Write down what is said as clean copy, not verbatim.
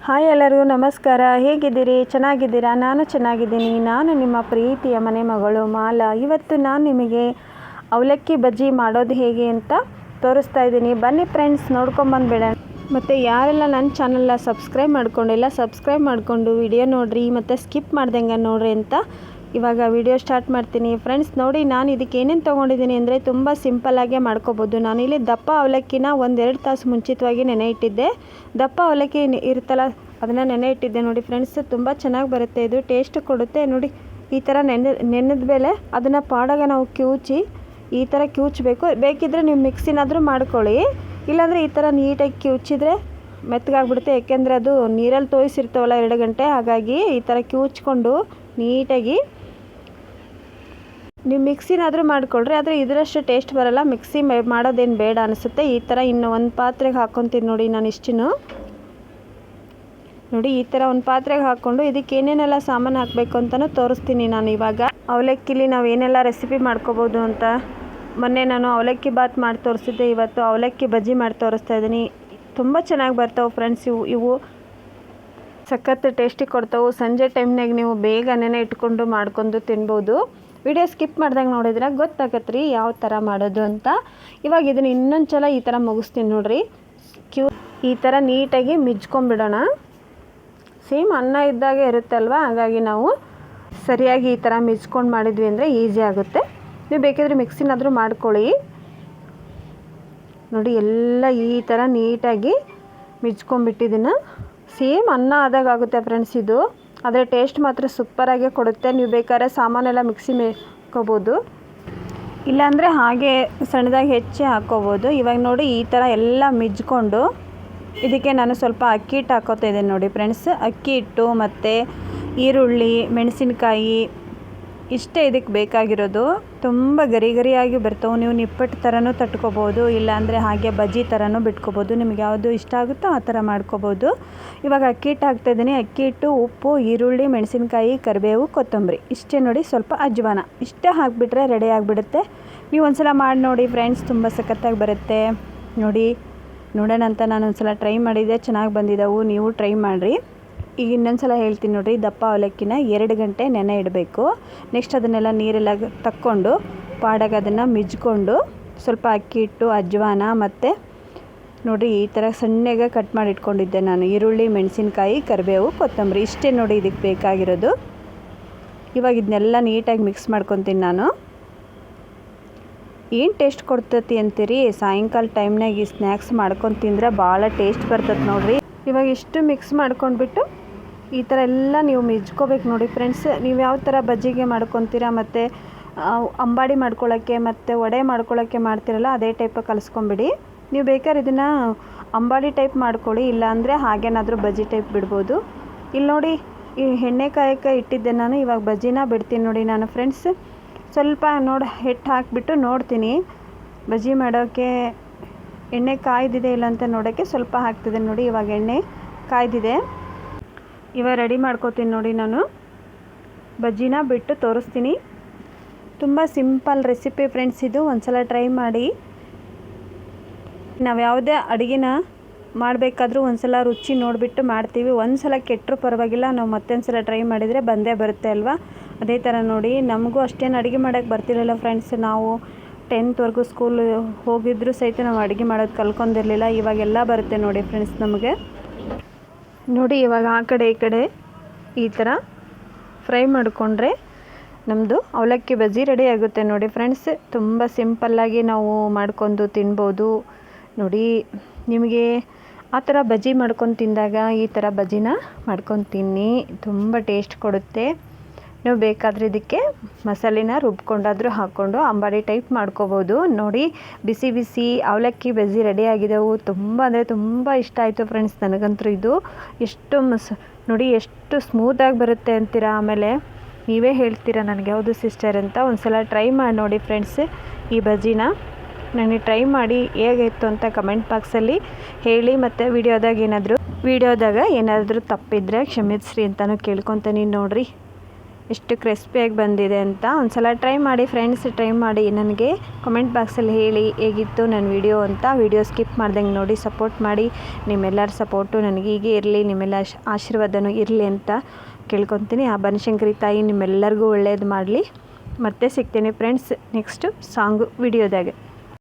Hi ಎಲ್ಲರಿಗೂ ನಮಸ್ಕಾರ. ಹೇಗಿದ್ದೀರಿ? ಚೆನ್ನಾಗಿದ್ದೀರಾ? ನಾನು ಚೆನ್ನಾಗಿದ್ದೀನಿ. ನಾನು ನಿಮ್ಮ ಪ್ರೀತಿಯ ಮನೆ ಮಗಳು ಮಾಲಾ. ಇವತ್ತು ನಾನು ನಿಮಗೆ ಅವಲಕ್ಕಿ ಬಜ್ಜಿ ಮಾಡೋದು ಹೇಗೆ ಅಂತ ತೋರಿಸ್ತಾ ಇದ್ದೀನಿ. ಬನ್ನಿ ಫ್ರೆಂಡ್ಸ್, ನೋಡ್ಕೊಂಬಂದುಬಿಡೋಣ. ಮತ್ತು ಯಾರೆಲ್ಲ ನನ್ನ ಚಾನಲ್ನ ಸಬ್ಸ್ಕ್ರೈಬ್ ಮಾಡ್ಕೊಂಡಿಲ್ಲ, ಸಬ್ಸ್ಕ್ರೈಬ್ ಮಾಡಿಕೊಂಡು ವಿಡಿಯೋ ನೋಡಿರಿ ಮತ್ತು ಸ್ಕಿಪ್ ಮಾಡ್ದಂಗೆ ನೋಡಿರಿ ಅಂತ ಇವಾಗ ವಿಡಿಯೋ ಸ್ಟಾರ್ಟ್ ಮಾಡ್ತೀನಿ. ಫ್ರೆಂಡ್ಸ್ ನೋಡಿ, ನಾನು ಇದಕ್ಕೆ ಏನೇನು ತೊಗೊಂಡಿದ್ದೀನಿ ಅಂದರೆ ತುಂಬ ಸಿಂಪಲ್ಲಾಗೇ ಮಾಡ್ಕೋಬೋದು. ನಾನಿಲ್ಲಿ ದಪ್ಪ ಅವಲಕ್ಕಿನ 1-2 ತಾಸು ಮುಂಚಿತವಾಗಿ ನೆನೆ ಇಟ್ಟಿದ್ದೆ. ದಪ್ಪ ಅವಲಕ್ಕಿ ಇರುತ್ತಲ್ಲ, ಅದನ್ನು ನೆನೆ ಇಟ್ಟಿದ್ದೆ ನೋಡಿ ಫ್ರೆಂಡ್ಸ್. ತುಂಬ ಚೆನ್ನಾಗಿ ಬರುತ್ತೆ, ಇದು ಟೇಸ್ಟ್ ಕೊಡುತ್ತೆ ನೋಡಿ. ಈ ಥರ ನೆನೆದ ಮೇಲೆ ಅದನ್ನು ಪಾಡಾಗ ನಾವು ಕಿವುಚಿ ಈ ಥರ ಕಿವುಚಬೇಕು. ಬೇಕಿದ್ದರೆ ನೀವು ಮಿಕ್ಸಿನಾದರೂ ಮಾಡ್ಕೊಳ್ಳಿ, ಇಲ್ಲಾಂದರೆ ಈ ಥರ ನೀಟಾಗಿ ಕಿವುಚಿದ್ರೆ ಮೆತ್ತಗಾಗ್ಬಿಡುತ್ತೆ. ಯಾಕೆಂದರೆ ಅದು ನೀರಲ್ಲಿ ತೋಯಿಸಿರ್ತಾವಲ್ಲ 2 ಗಂಟೆ, ಹಾಗಾಗಿ ಈ ಥರ ಕಿವುಚ್ಕೊಂಡು ನೀಟಾಗಿ ನೀವು ಮಿಕ್ಸಿನಾದರೂ ಮಾಡ್ಕೊಳ್ರಿ. ಆದರೆ ಇದರಷ್ಟು ಟೇಸ್ಟ್ ಬರೋಲ್ಲ, ಮಿಕ್ಸಿ ಮಾಡೋದೇನು ಬೇಡ ಅನಿಸುತ್ತೆ. ಈ ಥರ ಇನ್ನು ಒಂದು ಪಾತ್ರೆಗೆ ಹಾಕ್ಕೊತೀನಿ ನೋಡಿ. ನಾನು ಇಷ್ಟನ್ನು ನೋಡಿ ಈ ಥರ ಒಂದು ಪಾತ್ರೆಗೆ ಹಾಕ್ಕೊಂಡು ಇದಕ್ಕೆ ಏನೇನೆಲ್ಲ ಸಾಮಾನು ಹಾಕಬೇಕು ಅಂತಲೂ ತೋರಿಸ್ತೀನಿ ನಾನು ಇವಾಗ. ಅವಲಕ್ಕಿಲಿ ನಾವು ಏನೆಲ್ಲ ರೆಸಿಪಿ ಮಾಡ್ಕೋಬೋದು ಅಂತ ಮೊನ್ನೆ ನಾನು ಅವಲಕ್ಕಿ ಬಾತ್ ಮಾಡಿ ತೋರಿಸಿದ್ದೆ. ಇವತ್ತು ಅವಲಕ್ಕಿ ಬಜ್ಜಿ ಮಾಡಿ ತೋರಿಸ್ತಾ ಇದ್ದೀನಿ. ತುಂಬ ಚೆನ್ನಾಗಿ ಬರ್ತಾವೆ ಫ್ರೆಂಡ್ಸ್. ಇವು ಸಖತ್ ಟೇಸ್ಟಿ ಕೊಡ್ತಾವೆ. ಸಂಜೆ ಟೈಮ್ನಾಗ ನೀವು ಬೇಗ ನೆನೆ ಇಟ್ಕೊಂಡು ಮಾಡ್ಕೊಂಡು ತಿನ್ಬೋದು. ವಿಡಿಯೋ ಸ್ಕಿಪ್ ಮಾಡ್ದಂಗೆ ನೋಡಿದ್ರೆ ಗೊತ್ತಾಗತ್ತೆ ರೀ ಯಾವ ಥರ ಮಾಡೋದು ಅಂತ. ಇವಾಗ ಇದನ್ನು ಇನ್ನೊಂದು ಸಲ ಈ ಥರ ಮುಗಿಸ್ತೀನಿ ನೋಡಿರಿ. ಈ ಥರ ನೀಟಾಗಿ ಮಿಜ್ಕೊಂಬಿಡೋಣ. ಸೇಮ್ ಅನ್ನ ಇದ್ದಾಗೆ ಇರುತ್ತಲ್ವ, ಹಾಗಾಗಿ ನಾವು ಸರಿಯಾಗಿ ಈ ಥರ ಮಿಜ್ಕೊಂಡು ಮಾಡಿದ್ವಿ ಅಂದರೆ ಈಸಿ ಆಗುತ್ತೆ. ನೀವು ಬೇಕಿದ್ರೆ ಮಿಕ್ಸಿನಾದರೂ ಮಾಡ್ಕೊಳ್ಳಿ ನೋಡಿ. ಎಲ್ಲ ಈ ಥರ ನೀಟಾಗಿ ಮಿಜ್ಕೊಂಬಿಟ್ಟಿದ್ದೀನಿ. ಸೇಮ್ ಅನ್ನ ಆದಾಗ ಆಗುತ್ತೆ ಫ್ರೆಂಡ್ಸ್ ಇದು, ಆದರೆ ಟೇಸ್ಟ್ ಮಾತ್ರ ಸೂಪರಾಗೇ ಕೊಡುತ್ತೆ. ನೀವು ಬೇಕಾದ್ರೆ ಸಾಮಾನೆಲ್ಲ ಮಿಕ್ಸಿ ಹಾಕ್ಕೋಬೋದು, ಇಲ್ಲಾಂದರೆ ಹಾಗೆ ಸಣ್ಣದಾಗಿ ಹೆಚ್ಚಿ ಹಾಕ್ಕೋಬೋದು. ಇವಾಗ ನೋಡಿ ಈ ಥರ ಎಲ್ಲ ಮಿಜ್ಕೊಂಡು ಇದಕ್ಕೆ ನಾನು ಸ್ವಲ್ಪ ಅಕ್ಕಿ ಹಿಟ್ಟು ಹಾಕೋತಾ ಇದ್ದೇನೆ ನೋಡಿ ಫ್ರೆಂಡ್ಸ್. ಅಕ್ಕಿ ಹಿಟ್ಟು ಮತ್ತು ಈರುಳ್ಳಿ, ಮೆಣಸಿನ್ಕಾಯಿ ಇಷ್ಟೇ ಇದಕ್ಕೆ ಬೇಕಾಗಿರೋದು. ತುಂಬ ಗರಿಯಾಗಿ ಬರ್ತವೆ. ನೀವು ನಿಪ್ಪಟ್ಟು ಥರನೂ ತಟ್ಕೋಬೋದು, ಇಲ್ಲಾಂದರೆ ಹಾಗೆ ಬಜ್ಜಿ ಥರನೂ ಬಿಟ್ಕೋಬೋದು. ನಿಮ್ಗೆ ಯಾವುದು ಇಷ್ಟ ಆಗುತ್ತೋ ಆ ಥರ ಮಾಡ್ಕೋಬೋದು. ಇವಾಗ ಅಕ್ಕಿ ಹಿಟ್ಟು ಹಾಕ್ತಾಯಿದ್ದೀನಿ. ಅಕ್ಕಿ ಹಿಟ್ಟು, ಉಪ್ಪು, ಈರುಳ್ಳಿ, ಮೆಣಸಿನ್ಕಾಯಿ, ಕರಿಬೇವು, ಕೊತ್ತಂಬರಿ ಇಷ್ಟೇ ನೋಡಿ. ಸ್ವಲ್ಪ ಅಜ್ವಾನ ಇಷ್ಟೇ ಹಾಕಿಬಿಟ್ರೆ ರೆಡಿ ಆಗಿಬಿಡುತ್ತೆ. ನೀವು ಒಂದ್ಸಲ ಮಾಡಿ ನೋಡಿ ಫ್ರೆಂಡ್ಸ್, ತುಂಬ ಸಖತ್ತಾಗಿ ಬರುತ್ತೆ ನೋಡಿ. ನೋಡೋಣ ಅಂತ ನಾನು ಒಂದ್ಸಲ ಟ್ರೈ ಮಾಡಿದ್ದೆ, ಚೆನ್ನಾಗಿ ಬಂದಿದ್ದವು. ನೀವು ಟ್ರೈ ಮಾಡಿರಿ. ಈಗ ಇನ್ನೊಂದು ಸಲ ಹೇಳ್ತೀನಿ ನೋಡಿರಿ. ದಪ್ಪ ಅವಲಕ್ಕಿನ 2 ಗಂಟೆ ನೆನೆ ಇಡಬೇಕು. ನೆಕ್ಸ್ಟ್ ಅದನ್ನೆಲ್ಲ ನೀರೆಲ್ಲ ತಕ್ಕೊಂಡು ಪಾಡಾಗ ಅದನ್ನು ಮಿಜ್ಕೊಂಡು ಸ್ವಲ್ಪ ಅಕ್ಕಿ ಹಿಟ್ಟು, ಅಜ್ವಾನ ಮತ್ತು ನೋಡಿ ಈ ಥರ ಸಣ್ಣಗೆ ಕಟ್ ಮಾಡಿ ಇಟ್ಕೊಂಡಿದ್ದೆ ನಾನು. ಈರುಳ್ಳಿ, ಮೆಣಸಿನ್ಕಾಯಿ, ಕರಿಬೇವು, ಕೊತ್ತಂಬರಿ ಇಷ್ಟೇ ನೋಡಿ ಇದಕ್ಕೆ ಬೇಕಾಗಿರೋದು. ಇವಾಗ ಇದನ್ನೆಲ್ಲ ನೀಟಾಗಿ ಮಿಕ್ಸ್ ಮಾಡ್ಕೊತೀನಿ ನಾನು. ಏನು ಟೇಸ್ಟ್ ಕೊಡ್ತೈತಿ ಅಂತೀರಿ? ಸಾಯಂಕಾಲ ಟೈಮ್ನಾಗ ಈ ಸ್ನ್ಯಾಕ್ಸ್ ಮಾಡ್ಕೊಂಡು ತಿಂದರೆ ಭಾಳ ಟೇಸ್ಟ್ ಬರ್ತದೆ ನೋಡಿರಿ. ಇವಾಗ ಇಷ್ಟು ಮಿಕ್ಸ್ ಮಾಡ್ಕೊಂಡ್ಬಿಟ್ಟು ಈ ಥರ ಎಲ್ಲ ನೀವು ಮಿಜ್ಕೋಬೇಕು ನೋಡಿ ಫ್ರೆಂಡ್ಸ್. ನೀವು ಯಾವ ಥರ ಬಜ್ಜಿಗೆ ಮಾಡ್ಕೊತೀರಾ ಮತ್ತು ಅಂಬಾಡಿ ಮಾಡ್ಕೊಳ್ಳೋಕ್ಕೆ ಮತ್ತು ವಡೆ ಮಾಡ್ಕೊಳ್ಳೋಕ್ಕೆ ಮಾಡ್ತಿರಲ್ಲ, ಅದೇ ಟೈಪ್ ಕಲಿಸ್ಕೊಂಬಿಡಿ. ನೀವು ಬೇಕಾದ್ರೆ ಇದನ್ನು ಅಂಬಾಡಿ ಟೈಪ್ ಮಾಡ್ಕೊಳ್ಳಿ, ಇಲ್ಲಾಂದರೆ ಹಾಗೇನಾದರೂ ಬಜ್ಜಿ ಟೈಪ್ ಬಿಡ್ಬೋದು. ಇಲ್ಲಿ ನೋಡಿ, ಈ ಎಣ್ಣೆ ಕಾಯಕ್ಕೆ ಇಟ್ಟಿದ್ದೆ ನಾನು. ಇವಾಗ ಬಜ್ಜಿನ ಬಿಡ್ತೀನಿ ನೋಡಿ ನಾನು ಫ್ರೆಂಡ್ಸ್. ಸ್ವಲ್ಪ ಹಿಟ್ಟು ಹಾಕಿಬಿಟ್ಟು ನೋಡ್ತೀನಿ ಬಜ್ಜಿ ಮಾಡೋಕ್ಕೆ ಎಣ್ಣೆ ಕಾಯ್ದಿದೆ ಇಲ್ಲ ಅಂತ ನೋಡೋಕ್ಕೆ ಸ್ವಲ್ಪ ಹಾಕ್ತಿದೆ ನೋಡಿ. ಇವಾಗ ಎಣ್ಣೆ ಕಾಯ್ದಿದೆ. ಇವಾಗ ರೆಡಿ ಮಾಡ್ಕೋತೀನಿ ನೋಡಿ ನಾನು. ಬಜ್ಜಿನ ಬಿಟ್ಟು ತೋರಿಸ್ತೀನಿ. ತುಂಬ ಸಿಂಪಲ್ ರೆಸಿಪಿ ಫ್ರೆಂಡ್ಸ್ ಇದು. ಒಂದ್ಸಲ ಟ್ರೈ ಮಾಡಿ. ನಾವು ಯಾವುದೇ ಅಡುಗೆನ ಮಾಡಬೇಕಾದ್ರೂ ಒಂದ್ಸಲ ರುಚಿ ನೋಡಿಬಿಟ್ಟು ಮಾಡ್ತೀವಿ. ಒಂದ್ಸಲ ಕೆಟ್ಟರೂ ಪರವಾಗಿಲ್ಲ, ನಾವು ಮತ್ತೊಂದು ಸಲ ಟ್ರೈ ಮಾಡಿದರೆ ಬಂದೇ ಬರುತ್ತೆ ಅಲ್ವಾ. ಅದೇ ಥರ ನೋಡಿ, ನಮಗೂ ಅಷ್ಟೇನು ಅಡುಗೆ ಮಾಡೋಕ್ಕೆ ಬರ್ತಿರಲಿಲ್ಲ ಫ್ರೆಂಡ್ಸ್. ನಾವು 10th ಸ್ಕೂಲ್ ಹೋಗಿದ್ದರೂ ಸಹಿತ ನಾವು ಅಡುಗೆ ಮಾಡೋದು ಕಲ್ತ್ಕೊಂಡಿರಲಿಲ್ಲ. ಇವಾಗೆಲ್ಲ ಬರುತ್ತೆ ನೋಡಿ ಫ್ರೆಂಡ್ಸ್ ನಮಗೆ. ನೋಡಿ ಇವಾಗ ಆ ಕಡೆ ಈ ಕಡೆ ಈ ಥರ ಫ್ರೈ ಮಾಡಿಕೊಂಡ್ರೆ ನಮ್ಮದು ಅವಲಕ್ಕಿ ಬಜ್ಜಿ ರೆಡಿ ಆಗುತ್ತೆ ನೋಡಿ ಫ್ರೆಂಡ್ಸ್. ತುಂಬ ಸಿಂಪಲ್ಲಾಗಿ ನಾವು ಮಾಡ್ಕೊಂಡು ತಿನ್ಬೋದು ನೋಡಿ. ನಿಮಗೆ ಆ ಥರ ಬಜ್ಜಿ ಮಾಡ್ಕೊಂಡು ತಿಂದಾಗ ಈ ಥರ ಬಜ್ಜಿನ ಮಾಡ್ಕೊಂಡು ತಿನ್ನಿ, ತುಂಬ ಟೇಸ್ಟ್ ಕೊಡುತ್ತೆ. ನೀವು ಬೇಕಾದರೆ ಇದಕ್ಕೆ ಮಸಾಲೆನ ರುಬ್ಕೊಂಡಾದರೂ ಹಾಕ್ಕೊಂಡು ಅಂಬಾಡಿ ಟೈಪ್ ಮಾಡ್ಕೋಬೋದು ನೋಡಿ. ಬಿಸಿ ಬಿಸಿ ಅವಲಕ್ಕಿ ಬಜ್ಜಿ ರೆಡಿ ಆಗಿದ್ದವು. ತುಂಬ ಅಂದರೆ ತುಂಬ ಇಷ್ಟ ಆಯಿತು ಫ್ರೆಂಡ್ಸ್ ನನಗಂತೂ ಇದು. ಎಷ್ಟು ನೋಡಿ ಎಷ್ಟು ಸ್ಮೂತಾಗಿ ಬರುತ್ತೆ ಅಂತೀರಾ. ಆಮೇಲೆ ನೀವೇ ಹೇಳ್ತೀರಾ ನನಗೆ ಯಾವುದು ಸಿಸ್ಟರ್ ಅಂತ. ಒಂದು ಸಲ ಟ್ರೈ ಮಾಡಿ ನೋಡಿ ಫ್ರೆಂಡ್ಸ್ ಈ ಬಜ್ಜಿನ. ನನಗೆ ಟ್ರೈ ಮಾಡಿ ಹೇಗಿತ್ತು ಅಂತ ಕಮೆಂಟ್ ಬಾಕ್ಸಲ್ಲಿ ಹೇಳಿ. ಮತ್ತು ವಿಡಿಯೋದಾಗ ಏನಾದರೂ ತಪ್ಪಿದ್ರೆ ಕ್ಷಮಿಸ್ರಿ ಅಂತಲೂ ಕೇಳ್ಕೊತೀನಿ ನೋಡಿರಿ. ಎಷ್ಟು ಕ್ರಿಸ್ಪಿಯಾಗಿ ಬಂದಿದೆ ಅಂತ. ಒಂದು ಸಲ ಟ್ರೈ ಮಾಡಿ ಫ್ರೆಂಡ್ಸ್, ಟ್ರೈ ಮಾಡಿ ನನಗೆ ಕಮೆಂಟ್ ಬಾಕ್ಸಲ್ಲಿ ಹೇಳಿ ಹೇಗಿತ್ತು ನನ್ನ ವಿಡಿಯೋ ಅಂತ. ವಿಡಿಯೋ ಸ್ಕಿಪ್ ಮಾಡ್ದಂಗೆ ನೋಡಿ ಸಪೋರ್ಟ್ ಮಾಡಿ. ನಿಮ್ಮೆಲ್ಲರ ಸಪೋರ್ಟು ನನಗೆ ಹೀಗೆ ಇರಲಿ, ನಿಮ್ಮೆಲ್ಲ ಆಶೀರ್ವಾದನೂ ಇರಲಿ ಅಂತ ಕೇಳ್ಕೊತೀನಿ. ಆ ಬನಶಂಕರಿ ತಾಯಿ ನಿಮ್ಮೆಲ್ಲರಿಗೂ ಒಳ್ಳೇದು ಮಾಡಲಿ. ಮತ್ತೆ ಸಿಗ್ತೀನಿ ಫ್ರೆಂಡ್ಸ್ ನೆಕ್ಸ್ಟು ಸಾಂಗು ವಿಡಿಯೋದಾಗೆ.